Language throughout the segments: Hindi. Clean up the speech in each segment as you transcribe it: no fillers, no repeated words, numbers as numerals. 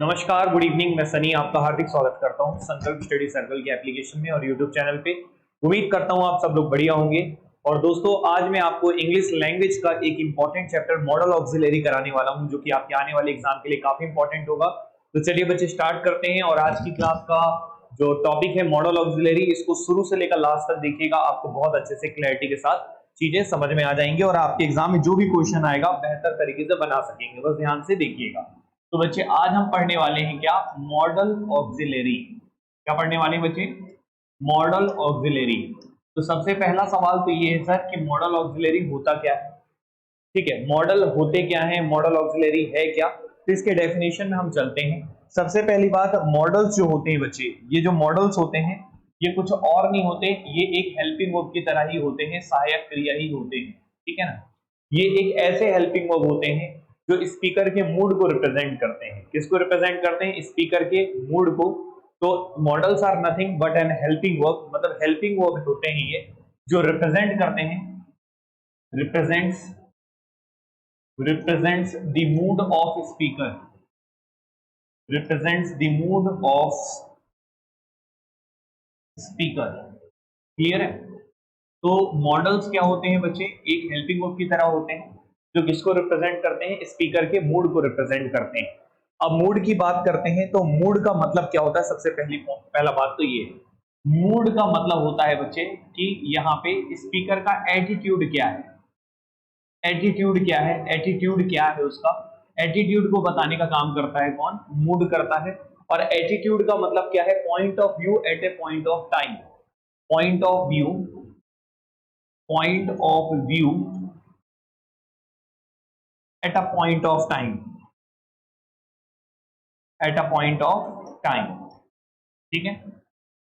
नमस्कार, गुड इवनिंग। मैं सनी आपका हार्दिक स्वागत करता हूं संकल्प स्टडी सर्कल के एप्लीकेशन में और यूट्यूब चैनल पे। उम्मीद करता हूं आप सब लोग बढ़िया होंगे। और दोस्तों, आज मैं आपको इंग्लिश लैंग्वेज का एक इंपॉर्टेंट चैप्टर मॉडल ऑक्सिलरी कराने वाला हूं, जो कि आपके आने वाले एग्जाम के लिए काफी इंपॉर्टेंट होगा। तो चलिए बच्चे, स्टार्ट करते हैं। और आज की क्लास का जो टॉपिक है मॉडल ऑक्सिलरी, इसको शुरू से लेकर लास्ट तक देखिएगा, आपको बहुत अच्छे से क्लैरिटी के साथ चीजें समझ में आ जाएंगी और आपके एग्जाम में जो भी क्वेश्चन आएगा बेहतर तरीके से बना सकेंगे। बस ध्यान से देखिएगा। तो बच्चे, आज हम पढ़ने वाले हैं क्या? Model auxiliary. क्या पढ़ने वाले हैं बच्चे? Model auxiliary. तो सबसे पहला सवाल तो ये है सर कि मॉडल ऑक्सिलरी होता क्या है? ठीक है, मॉडल होते क्या है, मॉडल ऑक्सिलरी है क्या? तो इसके डेफिनेशन में हम चलते हैं। सबसे पहली बात, मॉडल्स जो होते हैं बच्चे, ये जो मॉडल्स होते हैं ये कुछ और नहीं होते, ये एक हेल्पिंग वर्ब की तरह ही होते हैं, सहायक क्रिया ही होते हैं। ठीक है ना? ये एक ऐसे हेल्पिंग वर्ब होते हैं जो स्पीकर के मूड को रिप्रेजेंट करते हैं। किसको रिप्रेजेंट करते हैं? स्पीकर के मूड को। तो models are nothing but an helping verb, मतलब हेल्पिंग वर्ब होते हैं ये, जो रिप्रेजेंट करते हैं, represents represents the mood of speaker, represents the mood of speaker। Clear है? तो मॉडल्स क्या होते हैं बच्चे? एक हेल्पिंग वर्ब की तरह होते हैं जो किसको रिप्रेजेंट करते हैं? स्पीकर के मूड को रिप्रेजेंट करते हैं। अब मूड की बात करते हैं तो मूड का मतलब क्या होता है? सबसे पहला बात तो ये, मूड का मतलब होता है बच्चे कि यहाँ पे स्पीकर का एटीट्यूड क्या है। एटीट्यूड क्या है? एटीट्यूड क्या है उसका? एटीट्यूड को बताने का काम करता है कौन? मूड करता है। और एटीट्यूड का मतलब क्या है? Point of view at a point of time. Point of view, point of view at a point of time, at a point of time. ठीक है?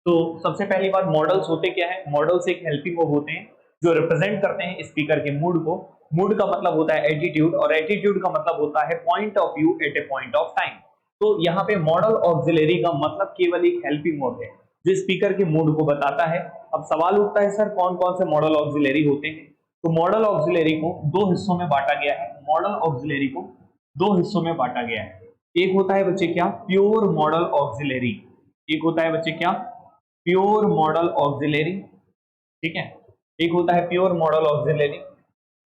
तो सबसे पहली बात, मॉडल्स होते क्या है? मॉडल्स एक हेल्पिंग वर्ब होते हैं जो रिप्रेजेंट करते हैं स्पीकर के मूड को। मूड का मतलब होता है एटीट्यूड, और एटीट्यूड का मतलब होता है point of view at a point of time. तो यहाँ पे मॉडल ऑक्सिलरी का मतलब केवल एक हेल्पिंग वर्ब है जो स्पीकर के मूड को बताता है। अब सवाल उठता है, सर कौन कौन से मॉडल ऑक्सिलरी होते हैं? तो मॉडल ऑक्सिलरी को दो हिस्सों में बांटा गया है। मॉडल ऑक्सिलरी को दो हिस्सों में बांटा गया है। एक होता है बच्चे क्या? Pure modal auxiliary. एक होता है बच्चे क्या? Pure modal auxiliary. ठीक है? एक होता है प्योर मॉडल ऑक्सिलरी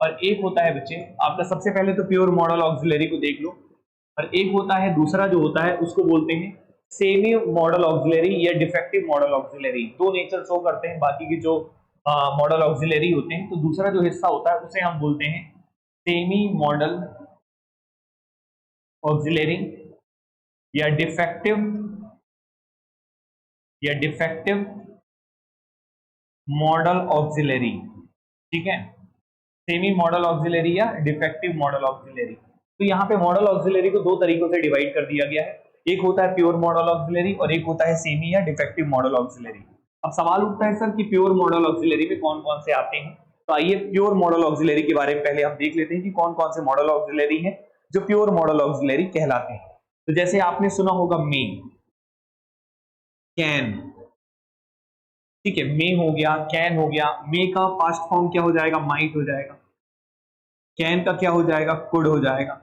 और एक होता है बच्चे आपका, सबसे पहले तो प्योर मॉडल ऑक्सिलरी को देख लो। और एक होता है दूसरा जो होता है उसको बोलते हैं सेमी मॉडल ऑक्सिलरी या डिफेक्टिव मॉडल ऑक्सिलरी। दो नेचर शो करते हैं बाकी के जो मॉडल ऑक्सिलरी होते हैं। तो दूसरा जो हिस्सा होता है उसे हम बोलते हैं सेमी मॉडल ऑक्सिलरी या डिफेक्टिव मॉडल ऑक्सिलरी। ठीक है? सेमी मॉडल ऑक्सिलरी या डिफेक्टिव मॉडल ऑक्सिलरी। तो यहाँ पे मॉडल ऑक्सिलरी को दो तरीकों से डिवाइड कर दिया गया है। एक होता है प्योर मॉडल ऑक्सिलरी और एक होता है सेमी या डिफेक्टिव मॉडल ऑक्सिलरी। अब सवाल उठता है, सर कि प्योर मॉडल ऑक्सिलरी में कौन कौन से आते हैं? तो आइए प्योर मॉडल ऑक्सिलरी के बारे में पहले हम देख लेते हैं कि कौन कौन से मॉडल ऑक्सिलरी हैं जो प्योर मॉडल ऑक्सिलरी कहलाते हैं। तो जैसे आपने सुना होगा मे, कैन। ठीक है, मे हो गया, कैन हो गया। मे का पास्ट फॉर्म क्या हो जाएगा? माइट हो जाएगा। कैन का क्या हो जाएगा? कुड हो जाएगा।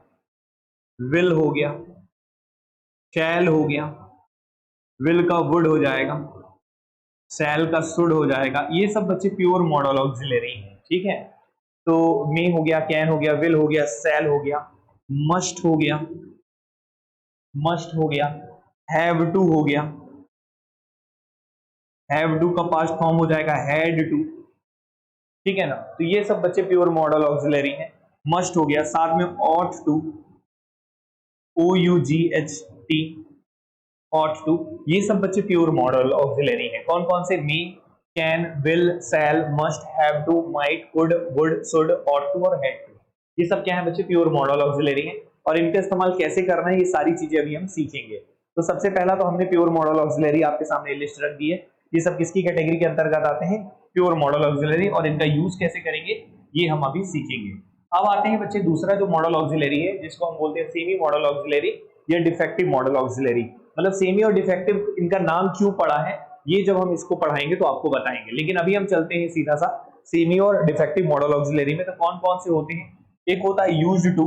विल हो गया, शैल हो गया, विल का वुड हो जाएगा, सैल का सुड हो जाएगा। ये सब बच्चे प्योर मॉडल ऑक्सिलरी हैं। ठीक है? तो मे हो गया, कैन हो गया, विल हो गया, सैल हो गया, मस्ट हो गया, मस्ट हो गया, हैव टू हो गया। हैव टू का पास्ट फॉर्म हो जाएगा हैड टू। ठीक है ना? तो ये सब बच्चे प्योर मॉडल ऑक्सिलरी हैं। मस्ट हो गया, साथ में ought to, OUGHT, ought to. ये सब बच्चे प्योर मॉडल ऑक्सिलरी हैं। कौन कौन से? May, can, will, shall, must, have to, might, could, would, should, ought to और हैड टू। ये सब क्या है बच्चे? प्योर मॉडल ऑक्सिलरी हैं। और इनका इस्तेमाल कैसे करना है ये सारी चीजें अभी हम सीखेंगे। तो सबसे पहला तो हमने प्योर मॉडल ऑक्सिलरी आपके सामने लिस्ट रख दी है। ये सब किसकी कैटेगरी के अंतर्गत आते हैं? Pure modal auxiliary. और इनका यूज कैसे करेंगे ये हम अभी सीखेंगे। अब आते हैं बच्चे दूसरा जो मॉडल ऑक्सिलरी है जिसको हम बोलते हैं सेमी मॉडल ऑक्सिलरी या डिफेक्टिव मॉडल ऑक्सिलरी। मतलब सेमी और डिफेक्टिव इनका नाम क्यों पड़ा है ये जब हम इसको पढ़ाएंगे तो आपको बताएंगे। लेकिन अभी हम चलते हैं सीधा सा सेमी और डिफेक्टिव मॉडल ऑक्सिलरी में। तो कौन कौन से होते हैं? एक होता है यूज्ड टू,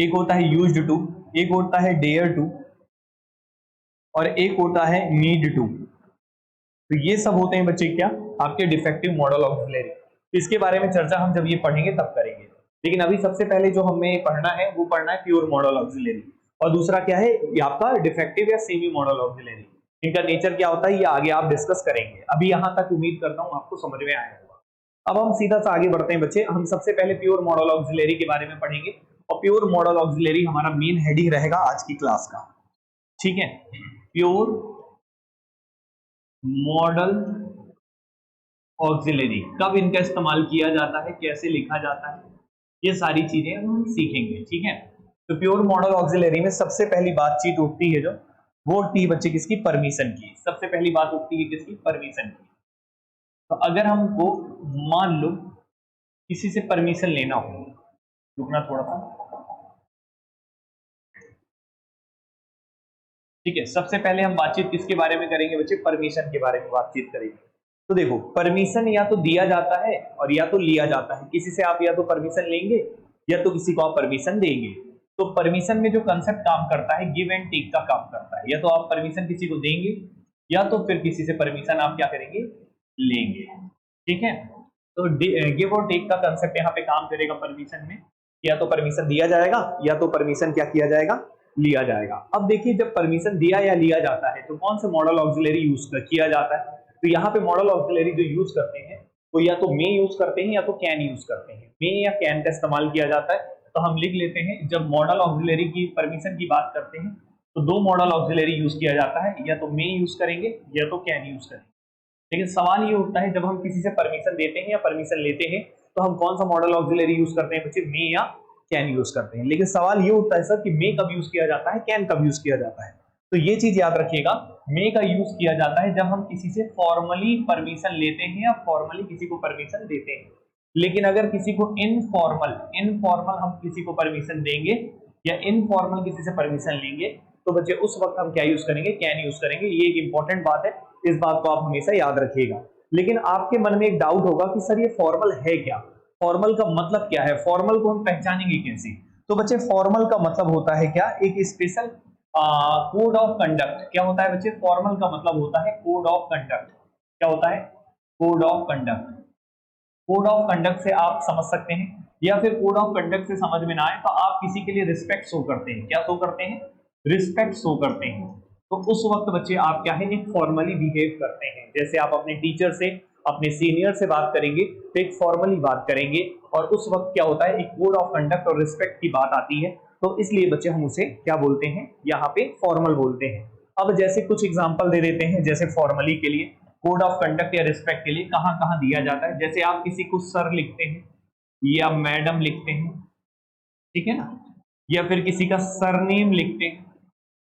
एक होता है यूज्ड टू, एक होता है डेयर टू, और एक होता है नीड टू। तो ये सब होते हैं बच्चे क्या, आपके डिफेक्टिव मॉडल ऑक्सिलरी। इसके बारे में चर्चा हम जब ये पढ़ेंगे तब करेंगे, लेकिन अभी सबसे पहले जो हमें पढ़ना है वो पढ़ना है प्योर मॉडल ऑक्सिलरी, और दूसरा क्या है ये आपका डिफेक्टिव या सेमी मॉडल ऑक्सिलरी। इनका नेचर क्या होता है ये आगे आप डिस्कस करेंगे। अभी यहां तक उम्मीद करता हूं आपको समझ में आया होगा। अब हम सीधा सा आगे बढ़ते हैं बच्चे। हम सबसे पहले प्योर मॉडल ऑक्सिलरी के बारे में पढ़ेंगे, और प्योर मॉडल ऑक्सिलरी हमारा मेन हेड ही रहेगा आज की क्लास का, ठीक है। प्योर मॉडल ऑक्सिलरी, कब इनका इस्तेमाल किया जाता है, कैसे लिखा जाता है, ये सारी चीजें हम सीखेंगे, ठीक है। तो प्योर मॉडल ऑक्सिलरी में सबसे पहली बातचीत उठती है जो, वो उठती है बच्चे किसकी, परमिशन की। सबसे पहली बात उठती है किसकी, परमिशन की। तो अगर हमको मान लो किसी से परमिशन लेना हो, रुकना थोड़ा सा, ठीक है। सबसे पहले हम बातचीत किसके बारे में करेंगे बच्चे, परमिशन के बारे में बातचीत करेंगे। तो देखो परमिशन या तो दिया जाता है और या तो लिया जाता है। किसी से आप या तो परमिशन लेंगे या तो किसी को आप परमिशन देंगे। तो परमिशन में जो कंसेप्ट काम करता है गिव एंड टेक का काम करता है, या तो आप परमिशन किसी को देंगे या तो फिर किसी से परमिशन आप क्या करेंगे, लेंगे, ठीक है। तो गिव और टेक का कंसेप्ट यहाँ पे काम करेगा परमिशन में, या तो परमिशन दिया जाएगा या तो परमिशन क्या किया जाएगा, लिया जाएगा। अब देखिए जब परमिशन दिया या लिया जाता है तो कौन सा मॉडल ऑक्सिलरी यूज किया जाता है। तो यहाँ पे मॉडल ऑक्सिलरी जो यूज करते हैं वो या तो मे यूज करते हैं या तो कैन यूज करते हैं। मे या कैन का इस्तेमाल किया जाता है। तो हम लिख लेते हैं जब मॉडल ऑक्सिलरी की परमिशन की बात करते हैं तो दो मॉडल ऑक्सिलरी यूज किया जाता है, या तो मे यूज करेंगे या तो कैन यूज करेंगे। लेकिन सवाल ये उठता है जब हम किसी से परमिशन देते हैं या परमिशन लेते हैं तो हम कौन सा मॉडल ऑक्सिलरी यूज करते हैं बच्चे, मे या कैन यूज करते हैं। लेकिन सवाल ये उठता है सर कि मे कब यूज किया जाता है, कैन कब यूज किया जाता है। तो ये चीज याद रखिएगा, मे का यूज किया जाता है जब हम किसी से फॉर्मली परमिशन लेते हैं या फॉर्मली किसी को परमिशन देते हैं। लेकिन अगर किसी को इनफॉर्मल हम किसी को परमिशन देंगे या इनफॉर्मल किसी से परमिशन लेंगे तो बच्चे उस वक्त हम क्या यूज करेंगे, कैन यूज करेंगे। ये एक इंपॉर्टेंट बात है, इस बात को आप हमेशा याद रखिएगा। लेकिन आपके मन में एक डाउट होगा कि सर ये फॉर्मल है क्या, फॉर्मल का मतलब क्या है, फॉर्मल को हम पहचानेंगे कैसे। तो बच्चे फॉर्मल का मतलब होता है क्या, एक स्पेशल कोड ऑफ कंडक्ट। क्या होता है बच्चे, फॉर्मल का मतलब होता है कोड ऑफ कंडक्ट। क्या होता है, code of conduct. Code of conduct से आप समझ सकते हैं, या फिर कोड ऑफ कंडक्ट से समझ में ना आए तो आप किसी के लिए रिस्पेक्ट शो करते हैं। क्या शो करते हैं, रिस्पेक्ट शो करते हैं। तो उस वक्त बच्चे आप क्या है, एक फॉर्मली बिहेव करते हैं। जैसे आप अपने टीचर से, अपने सीनियर से बात करेंगे तो एक फॉर्मली बात करेंगे, और उस वक्त क्या होता है, एक कोड ऑफ कंडक्ट और रिस्पेक्ट की बात आती है। तो इसलिए बच्चे हम उसे क्या बोलते हैं, यहाँ पे फॉर्मल बोलते हैं। अब जैसे कुछ एग्जांपल दे देते हैं, जैसे फॉर्मली के लिए, कोड ऑफ कंडक्ट या रिस्पेक्ट के लिए कहां कहां दिया जाता है। जैसे आप किसी को सर लिखते हैं या मैडम लिखते हैं, ठीक है ना, या फिर किसी का सरनेम लिखते हैं,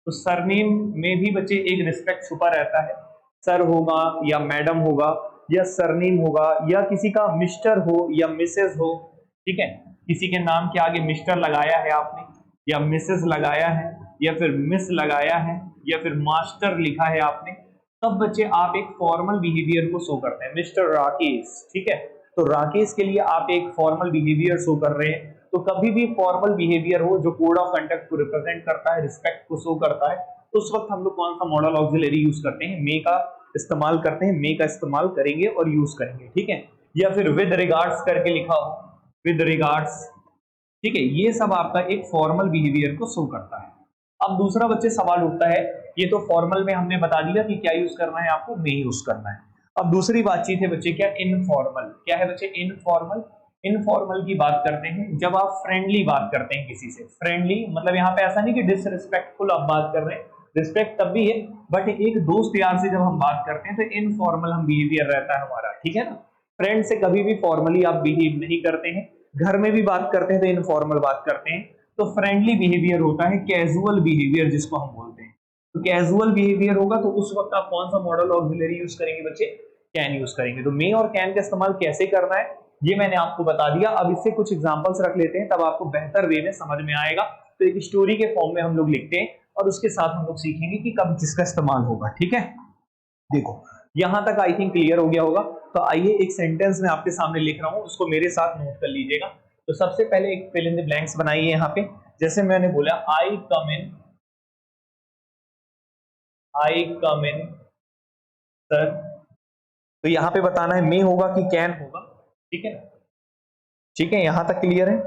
तो सरनेम में भी बच्चे एक रिस्पेक्ट छुपा रहता है। सर होगा या मैडम होगा या सरनेम होगा, या किसी का मिस्टर हो या मिसेज हो, ठीक है। किसी के नाम के आगे मिस्टर लगाया है आपने, या मिसेज लगाया है, या फिर मिस लगाया है, या फिर मास्टर लिखा है आपने, तब बच्चे आप एक फॉर्मल बिहेवियर को शो करते हैं। मिस्टर राकेश, ठीक है, तो राकेश के लिए आप एक फॉर्मल बिहेवियर शो कर रहे हैं। तो कभी भी फॉर्मल बिहेवियर हो जो कोड ऑफ कंडक्ट को रिप्रेजेंट करता है, रिस्पेक्ट को शो करता है, तो उस वक्त हम लोग कौन सा मॉडल ऑक्सिलरी यूज करते हैं, मे का इस्तेमाल करते हैं। मे का इस्तेमाल करेंगे और यूज करेंगे, ठीक है। या फिर विद रिगार्ड्स करके लिखा हो, विद रिगार्ड्स, ठीक है। ये सब आपका एक फॉर्मल बिहेवियर को शो करता है। अब दूसरा बच्चे सवाल उठता है, ये तो फॉर्मल में हमने बता दिया कि क्या यूज करना है, आपको मे यूज करना है। अब दूसरी बातचीत है बच्चे क्या, इनफॉर्मल। क्या है बच्चे, इनफॉर्मल। इनफॉर्मल की बात करते हैं जब आप फ्रेंडली बात करते हैं किसी से। फ्रेंडली मतलब यहाँ पे ऐसा नहीं कि डिसरिस्पेक्टफुल आप बात कर रहे हैं, रिस्पेक्ट तब भी है, बट एक दोस्त यार से जब हम बात करते हैं तो इनफॉर्मल हम बिहेवियर रहता है हमारा, ठीक है ना। फ्रेंड से कभी भी फॉर्मली आप बिहेव नहीं करते हैं, घर में भी बात करते हैं तो इनफॉर्मल बात करते हैं। तो फ्रेंडली बिहेवियर होता है कैजुअल बिहेवियर जिसको हम बोलते हैं। तो कैजुअल बिहेवियर होगा तो उस वक्त आप कौन सा मॉडल ऑक्सिलरी यूज करेंगे बच्चे, कैन यूज करेंगे। तो मे और कैन का इस्तेमाल कैसे करना है ये मैंने आपको बता दिया। अब इससे कुछ एग्जांपल्स रख लेते हैं, तब आपको बेहतर वे में समझ में आएगा। तो एक स्टोरी के फॉर्म में हम लोग लिखते हैं और उसके साथ हम लोग सीखेंगे कि कब किसका इस्तेमाल होगा, ठीक है। देखो यहां तक आई थिंक क्लियर हो गया होगा। तो आइए एक सेंटेंस में आपके सामने लिख रहा हूं, उसको मेरे साथ नोट कर लीजिएगा। तो सबसे पहले एक फिल इन द ब्लैंक्स बनाइए यहाँ पे। जैसे मैंने बोला आई कम इन सर, तो यहां पे बताना है मे होगा कि कैन होगा, ठीक है ना? ठीक है, यहां तक क्लियर है?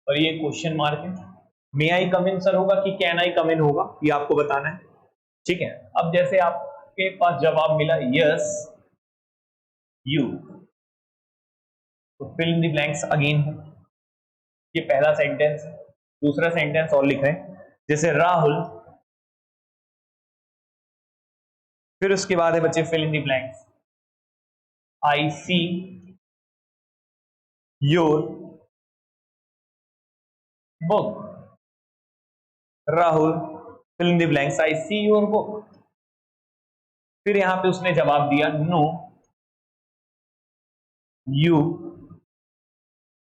और ये क्वेश्चन मार्क है, may I come in sir होगा कि कैन आई कम इन होगा, ये आपको बताना है, ठीक है? अब जैसे आपके पास जवाब मिला यस यू, तो fill in the blanks again है, ये पहला सेंटेंस है। दूसरा सेंटेंस और लिख रहे हैं, जैसे राहुल, फिर उसके बाद है बच्चे fill in the blanks, I see your book, Rahul fill in the blanks, I see your book. फिर यहां पे उसने जवाब दिया no you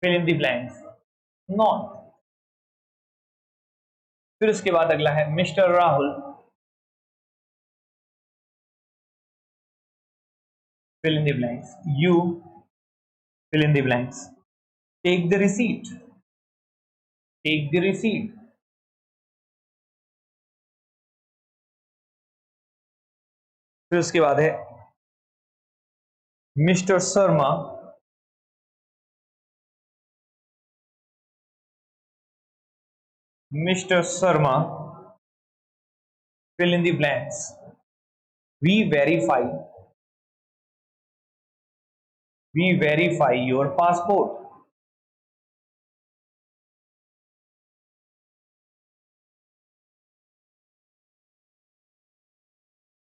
fill in the blanks not. फिर उसके बाद अगला है mister Rahul fill in the blanks, you fill in the blanks, take the receipt, take the receipt। फिर उसके बाद है mister Sharma fill in the blanks, we verify your passport।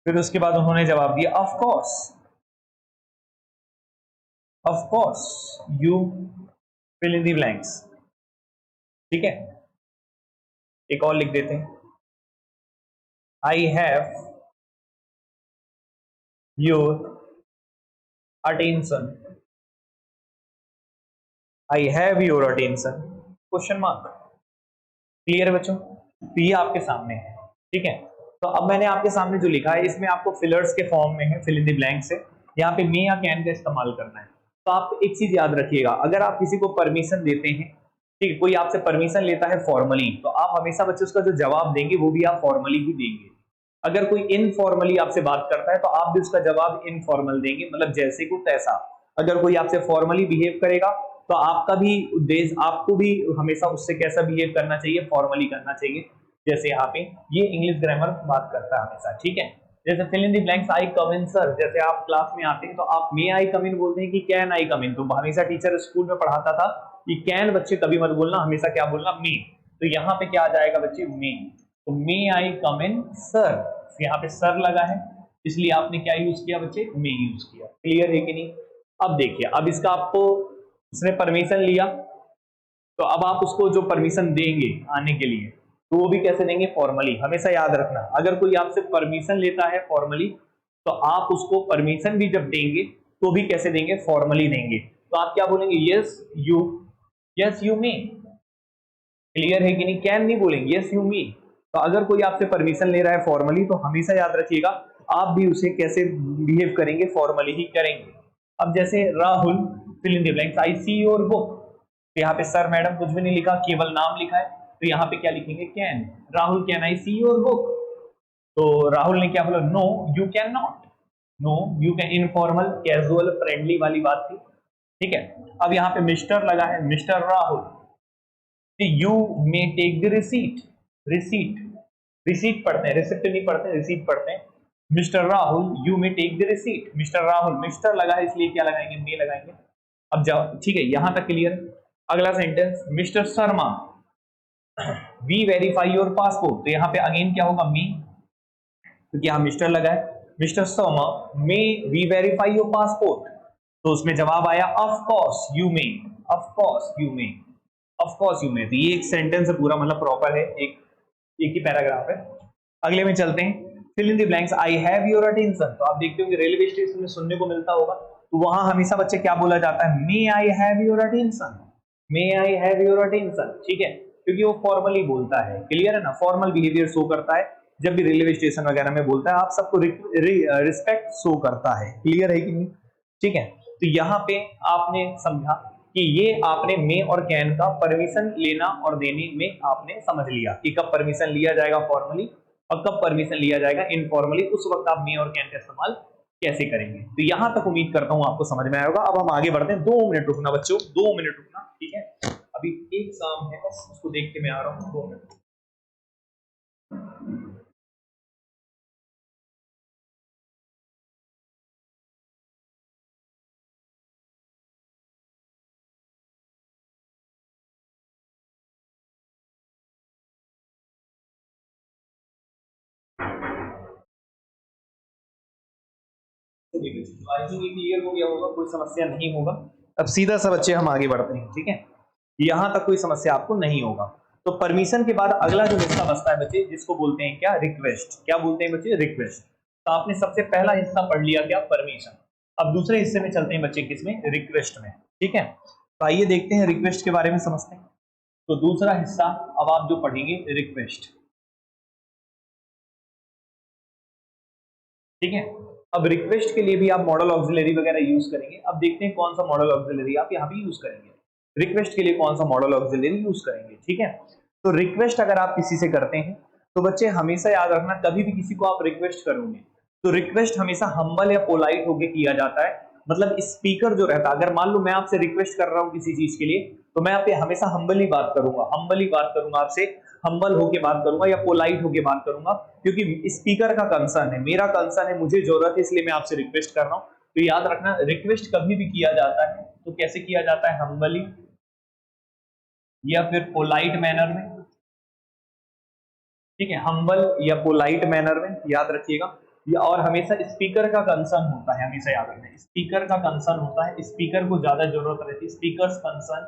फिर उसके बाद उन्होंने जवाब दिया of course you fill in the blanks, ठीक है? एक और लिख देते हैं, I have your attention, I have your attention question mark. Clear है बच्चों? तो ये आपके सामने है, ठीक है? तो अब मैंने आपके सामने जो लिखा है इसमें आपको फिलर्स के फॉर्म में है, फिल इन द ब्लैंक से यहाँ पे मे या कैन का इस्तेमाल करना है। तो आप एक चीज याद रखिएगा, अगर आप किसी को परमिशन देते हैं, ठीक है, कोई आपसे परमिशन लेता है फॉर्मली, तो आप हमेशा बच्चे उसका जो जवाब देंगे वो भी आप फॉर्मली ही देंगे। अगर कोई इनफॉर्मली आपसे बात करता है तो आप भी उसका जवाब इनफॉर्मल देंगे, मतलब जैसे को तैसा। अगर कोई आपसे फॉर्मली बिहेव करेगा तो आपका भी उद्देश्य, आपको भी हमेशा उससे कैसा बिहेव करना चाहिए, फॉर्मली करना चाहिए। जैसे यहाँ पे ये इंग्लिश ग्रामर बात करता है हमेशा, ठीक है? जैसे fill in the blanks I come in sir, जैसे आप क्लास में आते हैं तो आप मे आई कम इन बोलते हैं कि कैन आई कम इन। तो हमेशा टीचर स्कूल में पढ़ाता था कि कैन बच्चे कभी मत बोलना, हमेशा क्या बोलना, मे। तो यहाँ पे क्या आ जाएगा बच्चे, मे। तो मे आई कम इन सर, यहाँ पे सर लगा है इसलिए आपने क्या यूज किया बच्चे, मे यूज किया। क्लियर है कि नहीं? अब देखिए, अब इसका आपको उसने परमिशन लिया, तो अब आप उसको जो परमिशन देंगे आने के लिए तो वो भी कैसे देंगे, फॉर्मली। हमेशा याद रखना, अगर कोई आपसे परमिशन लेता है फॉर्मली तो आप उसको परमिशन भी जब देंगे तो भी कैसे देंगे, फॉर्मली देंगे। तो आप क्या बोलेंगे, यस यू मे। क्लियर है कि नहीं? कैन नहीं बोलेंगे, यस यू मे। तो अगर कोई आपसे परमिशन ले रहा है फॉर्मली तो हमेशा याद रखिएगा आप भी उसे कैसे बिहेव करेंगे, फॉर्मली ही करेंगे। अब जैसे Rahul fill in the blanks, I see your book, तो यहाँ पे सर मैडम कुछ भी नहीं लिखा, केवल नाम लिखा है, तो यहाँ पे क्या लिखेंगे, can. Rahul can I see your book, तो राहुल ने क्या बोला, no you can not, no you can. Informal casual friendly वाली बात थी, ठीक है? अब यहाँ पे मिस्टर लगा है, mister Rahul, you may take the receipt पढ़ते हैं, रिसिप्ट नहीं पढ़ते, रिसीट पढ़ते हैं। Mister Rahul you may take the receipt, mister Rahul, mister लगा है इसलिए क्या लगाएंगे, मे लगाएंगे। अब जाओ, ठीक है, यहां तक क्लियर। अगला sentence, mister Sharma we verify your passport, तो यहाँ पे अगेन क्या होगा, मी, क्योंकि यहाँ मिस्टर लगा है। Mister Sharma may we verify your passport, तो उसमें जवाब आया of course you may, of course you may, of course you may. तो ये एक सेंटेंस है पूरा, मतलब प्रॉपर है, एक ही पैराग्राफ है। अगले में चलते हैं, fill in the blanks, I have your attention. तो आप देखते होंगे रेलवे स्टेशन में सुनने को मिलता होगा, तो वहां हमेशा बच्चे क्या बोला जाता है, may I have your attention, may I have your attention, ठीक है? क्योंकि वो फॉर्मली बोलता है। क्लियर है ना? फॉर्मल बिहेवियर शो करता है जब भी रेलवे स्टेशन वगैरह में बोलता है, आप सबको रिस्पेक्ट शो करता है। क्लियर है कि नहीं? ठीक है, तो यहाँ पे आपने समझा कि ये आपने मे और कैन का परमिशन लेना और देने में आपने समझ लिया कि कब परमिशन लिया जाएगा फॉर्मली और कब परमिशन लिया जाएगा इनफॉर्मली, उस वक्त आप मे और कैन का इस्तेमाल कैसे करेंगे। तो यहां तक उम्मीद करता हूं आपको समझ में आया होगा। अब हम आगे बढ़ते हैं। 2 मिनट रुकना बच्चों, 2 मिनट रुकना, ठीक है। अभी एक काम है बस, उसको देख के मैं आ रहा हूँ। 2 मिनट। आई थिंक ये क्लियर हो गया होगा, कोई समस्या नहीं होगा। अब सीधा सा बच्चे हम आगे बढ़ते हैं, ठीक है। यहां तक कोई समस्या आपको नहीं होगा। तो परमिशन के बाद अगला जो हिस्सा बचता है बच्चे, जिसको बोलते हैं क्या, रिक्वेस्ट। क्या बोलते हैं बच्चे, रिक्वेस्ट। तो आपने सबसे पहला हिस्सा पढ़ लिया क्या, परमिशन। अब दूसरे हिस्से में चलते हैं बच्चे, किसमें, रिक्वेस्ट में, ठीक है। तो आइए देखते हैं रिक्वेस्ट के बारे में समझते हैं। तो दूसरा हिस्सा अब आप जो पढ़ेंगे, रिक्वेस्ट, ठीक है। अब रिक्वेस्ट के लिए भी आप मॉडल ऑक्सिलरी वगैरह यूज करेंगे। अब देखते हैं कौन सा मॉडल ऑक्सिलरी आप यहाँ भी यूज करेंगे। रिक्वेस्ट के लिए कौन सा मॉडल ऑक्सिलरी यूज करेंगे, ठीक है। तो रिक्वेस्ट अगर आप किसी से करते हैं तो बच्चे हमेशा याद रखना, कभी भी किसी को आप रिक्वेस्ट करोगे तो रिक्वेस्ट हमेशा हम्बल या पोलाइट होके किया जाता है। मतलब स्पीकर जो रहता है, अगर मान लो मैं आपसे रिक्वेस्ट कर रहा हूँ किसी चीज के लिए, तो मैं आप पे हमेशा हम्बली बात करूंगा, हम्बली बात करूंगा आपसे, हम्बल होके बात करूंगा या पोलाइट होके बात करूंगा, क्योंकि स्पीकर का कंसर्न है, मेरा कंसर्न है, मुझे जरूरत है, इसलिए मैं आपसे रिक्वेस्ट कर रहा हूँ। तो याद रखना, रिक्वेस्ट कभी भी किया जाता है तो कैसे किया जाता है, हम्बली या फिर पोलाइट मैनर में, ठीक है। हम्बल या पोलाइट मैनर में, याद रखिएगा। या और हमेशा स्पीकर का कंसर्न होता है, हमेशा याद रखना, स्पीकर का कंसर्न होता है, स्पीकर को ज्यादा जरूरत रहती है, स्पीकर कंसर्न,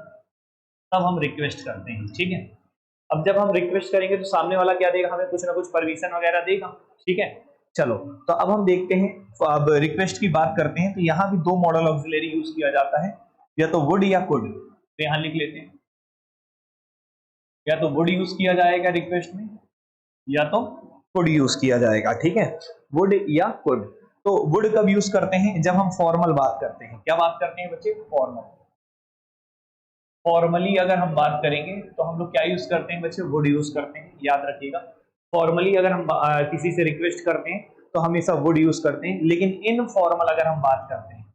तब हम रिक्वेस्ट करते हैं, ठीक है। अब जब हम रिक्वेस्ट करेंगे तो सामने वाला क्या देगा, हमें कुछ ना कुछ परमिशन वगैरह देगा, ठीक है। चलो, तो अब हम देखते हैं, अब रिक्वेस्ट की बात करते हैं। तो यहाँ भी दो मॉडल ऑक्सिलरी यूज किया जाता है, या तो वुड या कुड। तो यहाँ लिख लेते हैं, या तो वुड यूज किया जाएगा रिक्वेस्ट में, या तो कुड यूज किया जाएगा, ठीक है। वुड या कुड। तो वुड कब यूज करते हैं, जब हम फॉर्मल बात करते हैं। क्या बात करते हैं बच्चे, फॉर्मल। फॉर्मली अगर हम बात करेंगे तो हम लोग क्या यूज करते हैं बच्चे, वुड यूज करते हैं, याद रखिएगा। फॉर्मली अगर हम किसी से रिक्वेस्ट करते हैं तो हमेशा वुड यूज करते हैं, लेकिन इनफॉर्मल अगर हम बात करते हैं,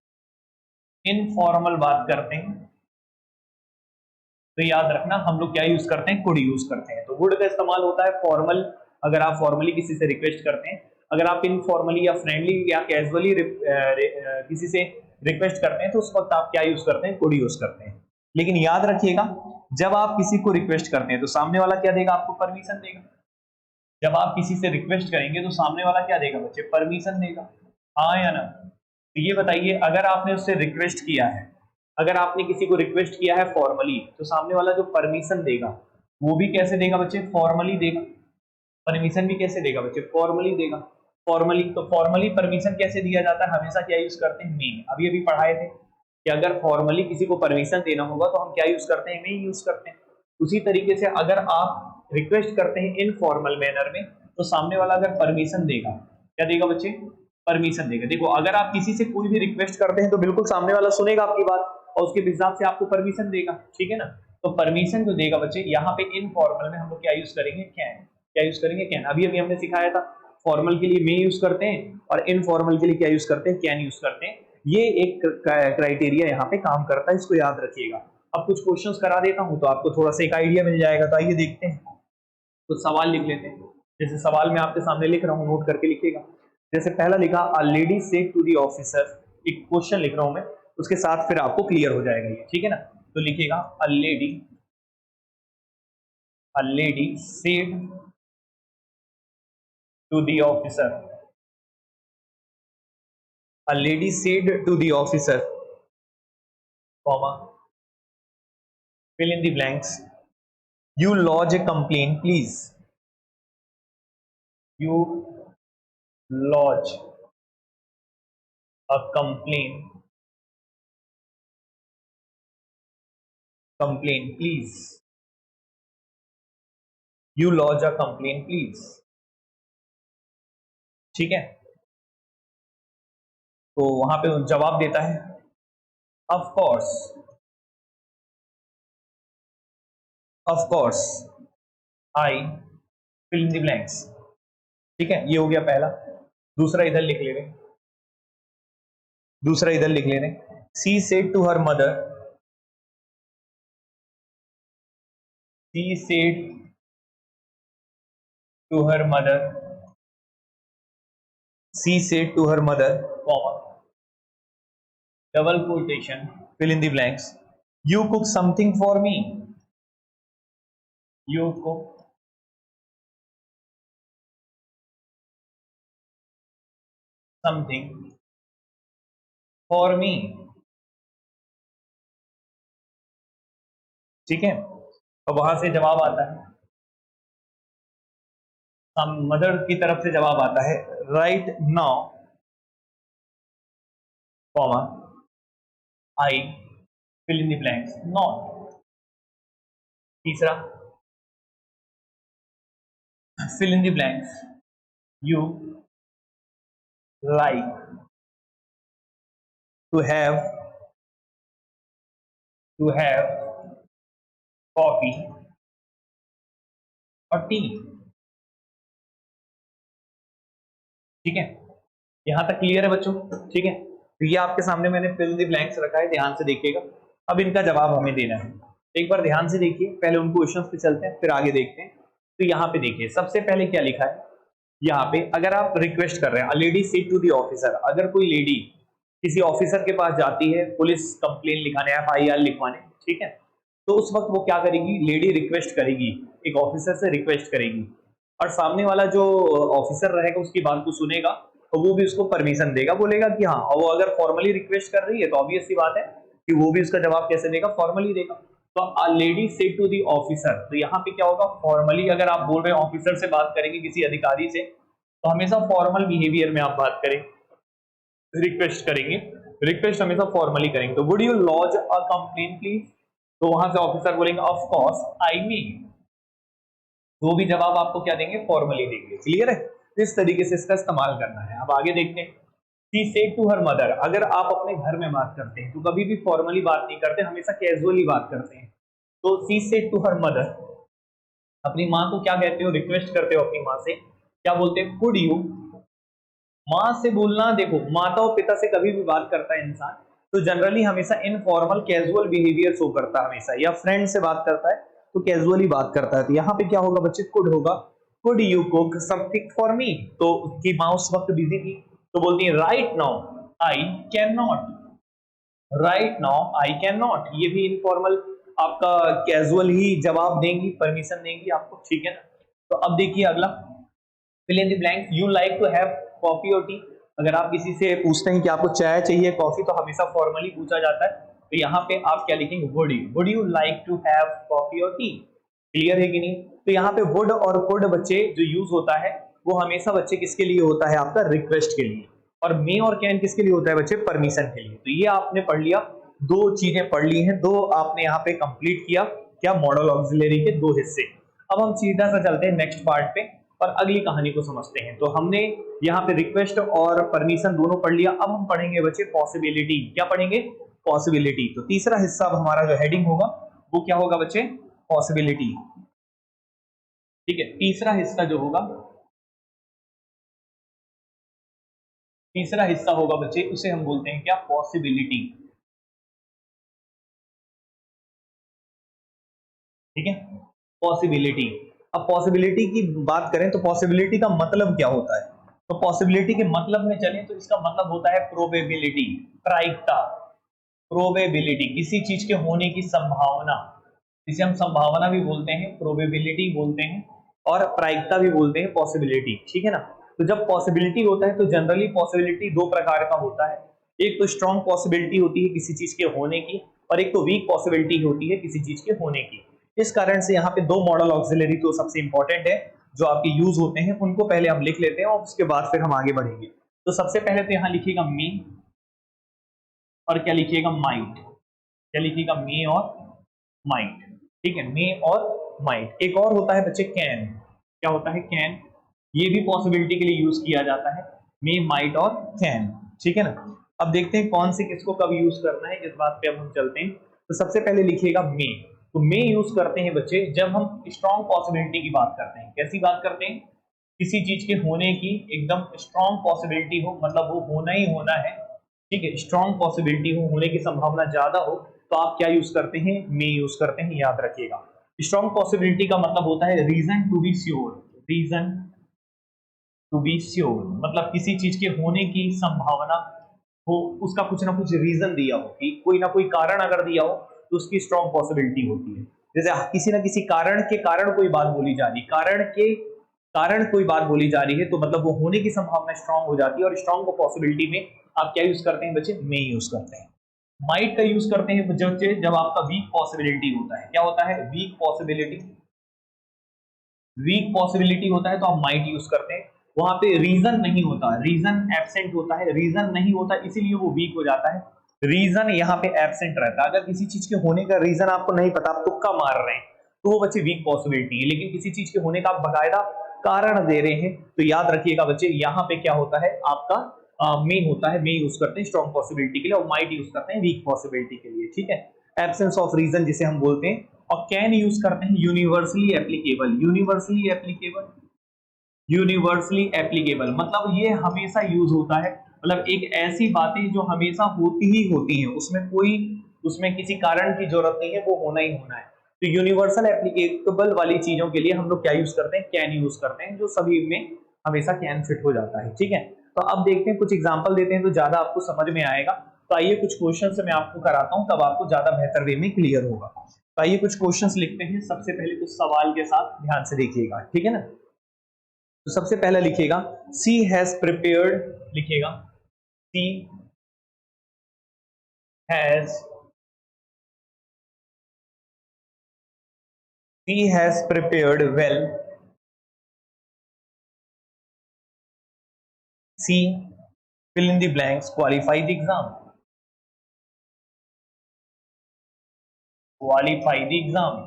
इनफॉर्मल बात करते हैं, तो याद रखना हम लोग क्या यूज करते हैं, कुड यूज करते हैं। तो वुड का इस्तेमाल होता है फॉर्मल, अगर आप फॉर्मली किसी से रिक्वेस्ट करते हैं। अगर आप इनफॉर्मली या फ्रेंडली या कैजुअली किसी से रिक्वेस्ट करते हैं तो उस वक्त आप क्या यूज करते हैं, कुड यूज करते हैं। लेकिन याद रखिएगा, जब आप किसी को रिक्वेस्ट करते हैं तो सामने वाला क्या देगा, आपको परमिशन देगा। जब आप किसी से रिक्वेस्ट करेंगे तो सामने वाला क्या देगा बच्चे, परमिशन देगा, हाँ या ना। तो ये बताइए, अगर आपने उससे रिक्वेस्ट किया है, अगर आपने किसी को रिक्वेस्ट किया है फॉर्मली, तो सामने वाला जो परमिशन देगा वो भी कैसे देगा बच्चे, फॉर्मली देगा। परमिशन भी कैसे देगा बच्चे, फॉर्मली देगा। फॉर्मली, तो फॉर्मली परमिशन कैसे दिया जाता है, हमेशा क्या यूज करते हैं, मे। अभी अभी पढ़ाए थे कि अगर फॉर्मली किसी को परमिशन देना होगा तो हम क्या यूज करते हैं, मे यूज करते हैं। उसी तरीके से अगर आप रिक्वेस्ट करते हैं इनफॉर्मल मैनर में, तो सामने वाला अगर परमिशन देगा, क्या देगा बच्चे, परमिशन देगा। देखो, अगर आप किसी से कोई भी रिक्वेस्ट करते हैं तो बिल्कुल सामने वाला सुनेगा आपकी बात और उसके हिसाब से आपको परमिशन देगा, ठीक है ना। तो परमिशन जो देगा बच्चे, यहाँ पे इनफॉर्मल में हम लोग क्या यूज करेंगे, कैन। क्या यूज करेंगे, कैन। अभी अभी हमने सिखाया था, फॉर्मल के लिए मे यूज करते हैं और इनफॉर्मल के लिए क्या यूज करते हैं, कैन यूज करते हैं। ये एक क्राइटेरिया यहाँ पे काम करता है, इसको याद रखिएगा। अब कुछ क्वेश्चंस करा देता हूं तो आपको थोड़ा सा एक आइडिया मिल जाएगा। तो आइए देखते हैं, कुछ सवाल लिख लेते हैं। जैसे सवाल मैं आपके सामने लिख रहा हूँ, नोट करके लिखिएगा। जैसे पहला लिखा, a lady said to the officer. एक क्वेश्चन लिख रहा हूं मैं, उसके साथ फिर आपको क्लियर हो जाएगा ये, ठीक है ना। तो लिखिएगा, a lady said to the officer, a lady said to the officer, comma, fill in the blanks, you lodge a complaint please, you lodge a complaint please, you lodge a complaint please, ठीक है। तो वहां पे जवाब देता है, of course, of course, I, fill in the blanks. ठीक है, ये हो गया पहला। दूसरा इधर लिख ले रहे, दूसरा इधर लिख ले रहे। She said to her mother, she said to her mother, she said to her mother, comma, double quotation, fill in the blanks, you cook something for me, you cook something for me। ठीक है, तो वहां से जवाब आता है, मदर की तरफ से जवाब आता है, right now, comma, I, fill in the blanks, not. तीसरा, fill in the blanks, you like to have coffee और टी। ठीक है, यहां तक क्लियर है बच्चों? ठीक है, तो ये आपके सामने मैंने fill in the blanks रखा है, ध्यान से देखिएगा। अब इनका जवाब हमें देना है, एक बार ध्यान से देखिए, पहले उन क्वेश्चंस पे चलते हैं फिर आगे देखते हैं। तो यहाँ पे देखिए, सबसे पहले क्या लिखा है यहाँ पे, अगर आप रिक्वेस्ट कर रहे हैं, lady said to the officer, अगर कोई लेडी किसी ऑफिसर के पास जाती है पुलिस कंप्लेन लिखाने, FIR लिखवाने, ठीक है, तो उस वक्त वो क्या करेगी, लेडी रिक्वेस्ट करेगी, एक ऑफिसर से रिक्वेस्ट करेगी, और सामने वाला जो ऑफिसर रहेगा उसकी बात को सुनेगा, तो वो भी उसको परमिशन देगा, बोलेगा कि हाँ, और वो अगर फॉर्मली रिक्वेस्ट कर रही है तो ऑब्वियस सी बात है कि वो भी उसका जवाब कैसे देगा, फॉर्मली देगा। तो a lady said to the officer, तो यहाँ पे क्या होगा, फॉर्मली अगर आप बोल रहे हैं ऑफिसर से बात करेंगे किसी अधिकारी से, तो हमेशा फॉर्मल बिहेवियर में आप बात करें, रिक्वेस्ट करेंगे, रिक्वेस्ट हमेशा फॉर्मली करेंगे। तो would you lodge a complaint please, तो वहां से ऑफिसर बोलेंगे ऑफ कोर्स आई मे, वो भी जवाब आपको क्या देंगे, फॉर्मली देंगे। क्लियर है? इस तरीके से इसका इस्तेमाल करना है। अब आगे देखते हैं, she said to her mother, अगर आप अपने घर में बात करते हैं तो कभी भी फॉर्मली बात नहीं करते, हमेशा कैजुअली बात करते हैं। तो she said to her mother, अपनी माँ को क्या कहते हो, रिक्वेस्ट करते हो अपनी माँ से, क्या बोलते हैं, कुड यू। माँ से बोलना, देखो माता और पिता से कभी भी बात करता है इंसान तो जनरली हमेशा इनफॉर्मल कैजुअल बिहेवियर शो करता है हमेशा, या फ्रेंड से बात करता है तो कैजुअली बात करता है। तो यहाँ पे क्या होगा बच्चे, कुड होगा, could you cook something for me, तो उसकी माँ उस वक्त बिजी थी तो बोलती है right now I can not, right now I can not, ये भी इनफॉर्मल आपका कैजुअल ही जवाब देंगी, परमिशन देंगी आपको। ठीक है ना? तो अब देखिए अगला, fill in the blanks, you like to have coffee or tea, अगर आप किसी से पूछते हैं कि आपको चाय चाहिए कॉफी, तो हमेशा फॉर्मली पूछा जाता है, तो यहाँ पे आप क्या लिखेंगे, would you like to have coffee or tea. Clear है कि नहीं? तो यहाँ पे वुड और कुड बच्चे जो यूज होता है वो हमेशा बच्चे किसके लिए होता है, आपका रिक्वेस्ट के लिए, और मे और कैन किसके लिए होता है बच्चे, परमिशन के लिए। तो ये आपने पढ़ लिया, दो चीजें पढ़ ली हैं, दो आपने यहाँ पे कंप्लीट किया, क्या, मॉडल ऑक्सिलरी के दो हिस्से। अब हम सीधा सा चलते हैं नेक्स्ट पार्ट पे और अगली कहानी को समझते हैं। तो हमने यहाँ पे रिक्वेस्ट और परमिशन दोनों पढ़ लिया, अब हम पढ़ेंगे बच्चे पॉसिबिलिटी। क्या पढ़ेंगे, पॉसिबिलिटी। तो तीसरा हिस्सा अब हमारा जो हेडिंग होगा वो क्या होगा बच्चे, पॉसिबिलिटी। ठीक है, तीसरा हिस्सा जो होगा, तीसरा हिस्सा होगा बच्चे, उसे हम बोलते हैं क्या, पॉसिबिलिटी। ठीक है, पॉसिबिलिटी। अब पॉसिबिलिटी की बात करें तो पॉसिबिलिटी का मतलब क्या होता है, तो पॉसिबिलिटी के मतलब में चलें तो इसका मतलब होता है प्रोबेबिलिटी, प्रायिकता, प्रोबेबिलिटी, किसी चीज के होने की संभावना, जिसे हम संभावना भी बोलते हैं, प्रोबेबिलिटी बोलते हैं, और प्रायिकता भी बोलते हैं, पॉसिबिलिटी। ठीक है ना? तो जब पॉसिबिलिटी होता है तो जनरली पॉसिबिलिटी दो प्रकार का होता है, एक तो स्ट्रॉन्ग पॉसिबिलिटी होती है किसी चीज के होने की, और एक तो वीक पॉसिबिलिटी होती है किसी चीज के होने की। इस कारण से यहाँ पे दो मॉडल ऑक्सिलरी तो सबसे इंपॉर्टेंट है जो आपके यूज होते हैं, उनको पहले हम लिख लेते हैं और उसके बाद फिर हम आगे बढ़ेंगे। तो सबसे पहले तो यहाँ लिखिएगा मे, और क्या लिखिएगा, माइट। क्या लिखिएगा, मे और माइट। ठीक है, मे और माइट। एक और होता है बच्चे कैन, क्या होता है, कैन, ये भी पॉसिबिलिटी के लिए यूज किया जाता है, मे, माइट और कैन। ठीक है ना? अब देखते हैं कौन से किसको कब यूज करना है, इस बात पे अब हम चलते हैं। तो सबसे पहले लिखिएगा मे, तो मे यूज करते हैं बच्चे जब हम स्ट्रॉन्ग पॉसिबिलिटी की बात करते हैं। कैसी बात करते हैं? किसी चीज के होने की एकदम स्ट्रॉन्ग पॉसिबिलिटी हो, मतलब वो होना ही होना है, ठीक है, स्ट्रॉन्ग पॉसिबिलिटी हो, होने की संभावना ज्यादा हो, तो आप क्या यूज करते हैं? मे यूज करते हैं, याद रखिएगा। स्ट्रॉन्ग पॉसिबिलिटी का मतलब होता है reason to be sure, reason to be sure, मतलब किसी चीज के होने की संभावना हो, उसका कुछ ना कुछ रीजन दिया हो, कि कोई ना कोई कारण अगर दिया हो तो उसकी स्ट्रॉन्ग पॉसिबिलिटी होती है। जैसे किसी ना किसी कारण के कारण कोई बात बोली जा रही, कारण के कारण कोई बात बोली जा रही है, तो मतलब वो होने की संभावना स्ट्रॉन्ग हो जाती है। और स्ट्रॉन्ग पॉसिबिलिटी में आप क्या यूज करते हैं बच्चे? मे यूज करते हैं। माइट का यूज करते हैं जब आपका वीक पॉसिबिलिटी होता है। क्या होता है? वीक पॉसिबिलिटी, वीक पॉसिबिलिटी होता है तो आप माइट यूज करते हैं। वहां पे रीजन नहीं होता, रीजन एब्सेंट होता है, रीजन नहीं होता इसीलिए वो वीक हो जाता है। रीजन यहाँ पे एब्सेंट रहता है। अगर किसी चीज के होने का रीजन आपको नहीं पता, आप तुक्का मार रहे हैं, तो वो बच्चे वीक पॉसिबिलिटी है। लेकिन किसी चीज के होने का आप बकायदा कारण दे रहे हैं, तो याद रखिएगा बच्चे, यहाँ पे क्या होता है आपका? मे होता है, मे यूज करते हैं स्ट्रॉन्ग पॉसिबिलिटी के लिए, और माइट यूज करते हैं वीक पॉसिबिलिटी के लिए, ठीक है। एब्सेंस ऑफ रीजन जिसे हम बोलते हैं। और कैन यूज करते हैं universally applicable, universally applicable, universally applicable मतलब ये हमेशा यूज होता है, मतलब एक ऐसी बातें जो हमेशा होती ही होती हैं, उसमें किसी कारण की जरूरत नहीं है, वो होना ही होना है। तो यूनिवर्सल एप्लीकेबल वाली चीजों के लिए हम लोग क्या यूज करते हैं? कैन यूज करते हैं, जो सभी में हमेशा कैन फिट हो जाता है, ठीक है। तो अब देखते हैं, कुछ एग्जाम्पल देते हैं तो ज्यादा आपको समझ में आएगा। तो आइए कुछ क्वेश्चन से मैं आपको कराता हूं, तब आपको ज्यादा बेहतर वे में क्लियर होगा। तो आइए कुछ क्वेश्चंस लिखते हैं। सबसे पहले कुछ सवाल के साथ ध्यान से देखिएगा, ठीक है ना। तो सबसे पहला लिखिएगा, सी हैज प्रिपेयर्ड, लिखिएगा she has prepared well, she fill in the blanks, qualify the exam, qualify the exam.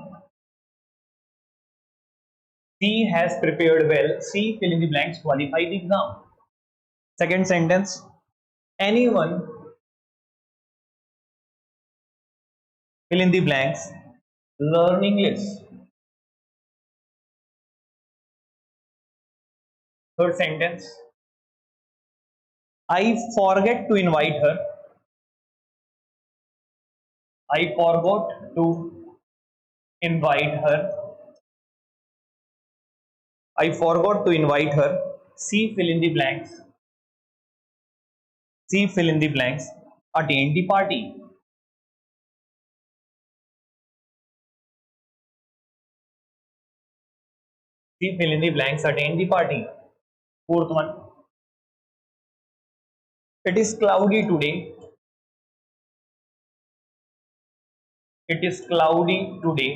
C has prepared well, C fill in the blanks, qualify the exam. Second sentence, anyone fill in the blanks, learn English. Third sentence, I forget to invite her, I forgot to invite her, I forgot to invite her, C fill in the blanks, C fill in the blanks, attend the party. C fill in the blanks, attend the party. Fourth one, it is cloudy today, it is cloudy today,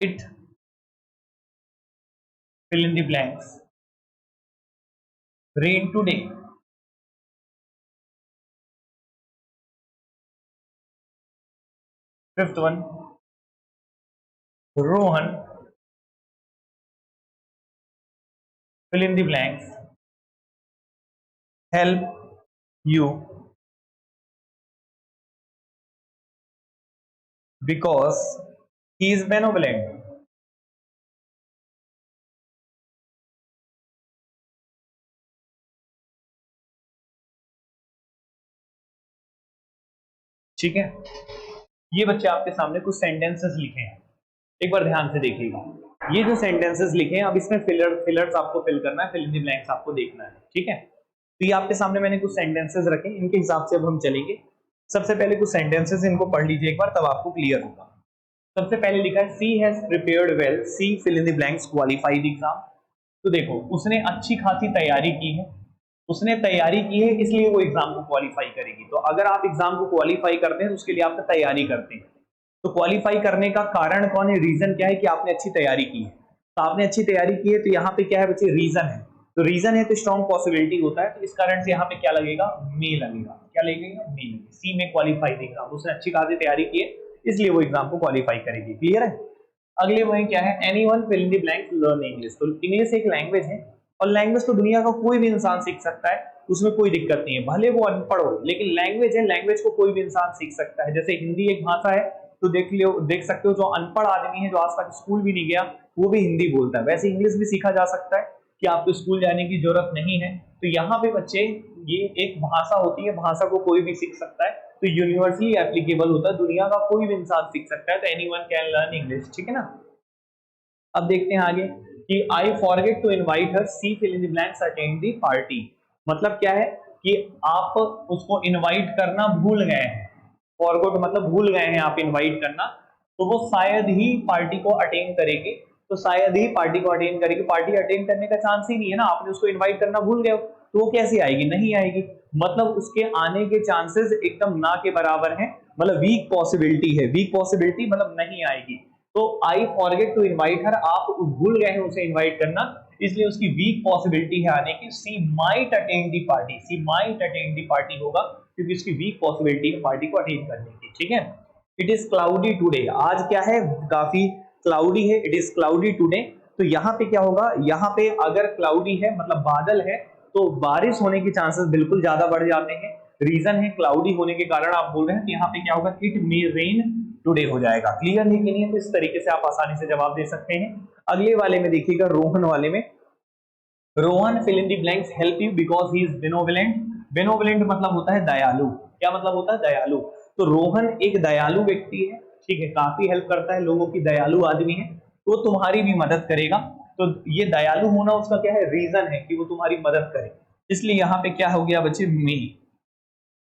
it fill in the blanks, rain today. Fifth one, Rohan fill in the blanks, help you because he is benevolent. ठीक है, ये बच्चे आपके सामने कुछ सेंटेंसेस लिखे हैं, एक बार ध्यान से देखिएगा। ये जो सेंटेंसेस लिखे हैं, अब इसमें फिलर्स आपको फिल करना है, फिल इन द ब्लैंक्स आपको देखना है, ठीक है। तो ये आपके सामने मैंने कुछ सेंटेंसेस रखे, इनके हिसाब से अब हम चलेंगे। सबसे पहले कुछ सेंटेंसेस, इनको पढ़ लीजिए एक बार, तब आपको क्लियर होगा। सबसे पहले लिखा है, she has prepared well, she fill in the blanks, qualify the exam. तो देखो, उसने अच्छी खासी तैयारी की है, उसने तैयारी की है, इसलिए वो एग्जाम को क्वालिफाई करेगी। तो अगर आप एग्जाम को क्वालिफाई करते हैं तो उसके लिए आप तैयारी करते हैं। तो क्वालिफाई करने का कारण कौन है? रीजन क्या है? कि आपने अच्छी तैयारी की है। तो आपने अच्छी तैयारी की है, तो यहाँ पे क्या है बच्चे? रीजन है। तो रीजन है तो स्ट्रॉन्ग पॉसिबिलिटी होता है, तो इस कारण से यहाँ पे क्या लगेगा? मे लगेगा। क्या लगेगा? मे। सी में क्वालिफाई द एग्जाम, उसने अच्छी खासी तैयारी की है, इसलिए वो एग्जाम को क्वालिफाई करेगी। क्लियर है? अगले वही क्या है? Anyone fill in the blanks learn English. तो इंग्लिश एक लैंग्वेज है, और लैंग्वेज तो दुनिया का कोई भी इंसान सीख सकता है, उसमें कोई दिक्कत नहीं है, भले वो अनपढ़ हो, लेकिन लैंग्वेज है, लैंग्वेज को कोई भी इंसान सीख सकता है। जैसे हिंदी एक भाषा है, तो देख सकते हो जो अनपढ़ आदमी है, जो आज तक स्कूल भी नहीं गया, वो भी हिंदी बोलता है। वैसे इंग्लिश भी सीखा जा सकता है कि आपको स्कूल जाने की जरूरत नहीं है। तो यहाँ पे बच्चे, ये एक भाषा होती है, भाषा को कोई भी सीख सकता है, तो यूनिवर्सली एप्लीकेबल होता है, दुनिया का कोई भी इंसान सीख सकता है, तो एनीवन कैन लर्न इंग्लिश, ठीक है ना। अब देखते हैं आगे कि I forget to invite her, she fill in the blanks attend the party. मतलब क्या है कि आप उसको इनवाइट करना भूल गए हैं, फॉरगॉट मतलब भूल गए हैं आप इनवाइट करना, तो वो शायद ही पार्टी को अटेंड करेगी, तो शायद ही पार्टी को अटेंड करेगी। पार्टी अटेंड करने का चांस ही नहीं है ना, आपने उसको इनवाइट करना भूल गए हो, तो वो कैसे आएगी, नहीं आएगी। मतलब उसके आने के चांसेस एकदम ना के बराबर हैं, मतलब वीक पॉसिबिलिटी है, वीक पॉसिबिलिटी मतलब नहीं आएगी। तो I forget to invite her, आप भूल गए हैं उसे इनवाइट करना, इसलिए उसकी वीक पॉसिबिलिटी है आने की। She might attend the party, she might attend the party होगा, क्योंकि उसकी वीक पॉसिबिलिटी है पार्टी को अटेंड करने की, ठीक है। इट इज क्लाउडी टुडे, आज क्या है, काफी क्लाउडी है, इट इज क्लाउडी टुडे। तो यहाँ पे क्या होगा, यहाँ पे अगर क्लाउडी है मतलब बादल है, तो बारिश होने के चांसेस बिल्कुल ज्यादा बढ़ जाते हैं। रीजन है क्लाउडी होने के कारण आप बोल रहे हैं, तो यहाँ पे क्या होगा, इट मे रेन टुडे हो जाएगा। क्लियर है कि नहीं है, तो इस तरीके से आप आसानी से जवाब दे सकते हैं। अगले वाले में देखिएगा, रोहन वाले में, Rohan fill in the blanks help you because he is benevolent. Benevolent मतलब होता है दयालु, क्या मतलब होता है, दयालु। तो रोहन एक दयालु व्यक्ति है, ठीक है, काफी हेल्प करता है लोगों की, दयालु आदमी है, तो तुम्हारी भी मदद करेगा। तो ये दयालु होना उसका क्या है, रीजन है कि वो तुम्हारी मदद करे, इसलिए यहाँ पे क्या हो गया बच्चे, मे,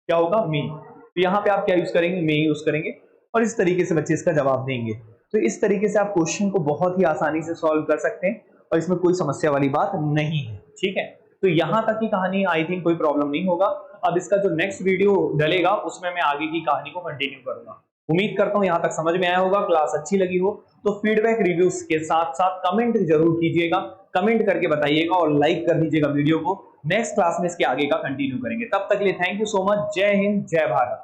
क्या होगा, मे। तो यहाँ पे आप क्या यूज करेंगे, मे यूज करेंगे, और इस तरीके से बच्चे इसका जवाब देंगे। तो इस तरीके से आप क्वेश्चन को बहुत ही आसानी से सॉल्व कर सकते हैं, और इसमें कोई समस्या वाली बात नहीं है, ठीक है। तो यहाँ तक की कहानी आई थिंक कोई प्रॉब्लम नहीं होगा। अब इसका जो नेक्स्ट वीडियो डलेगा उसमें मैं आगे की कहानी को कंटिन्यू करूंगा। उम्मीद करता हूँ यहाँ तक समझ में आया होगा, क्लास अच्छी लगी हो तो फीडबैक रिव्यूज के साथ साथ कमेंट जरूर कीजिएगा, कमेंट करके बताइएगा और लाइक कर दीजिएगा वीडियो को। नेक्स्ट क्लास में इसके आगे का कंटिन्यू करेंगे, तब तक के लिए थैंक यू सो मच। जय हिंद, जय भारत।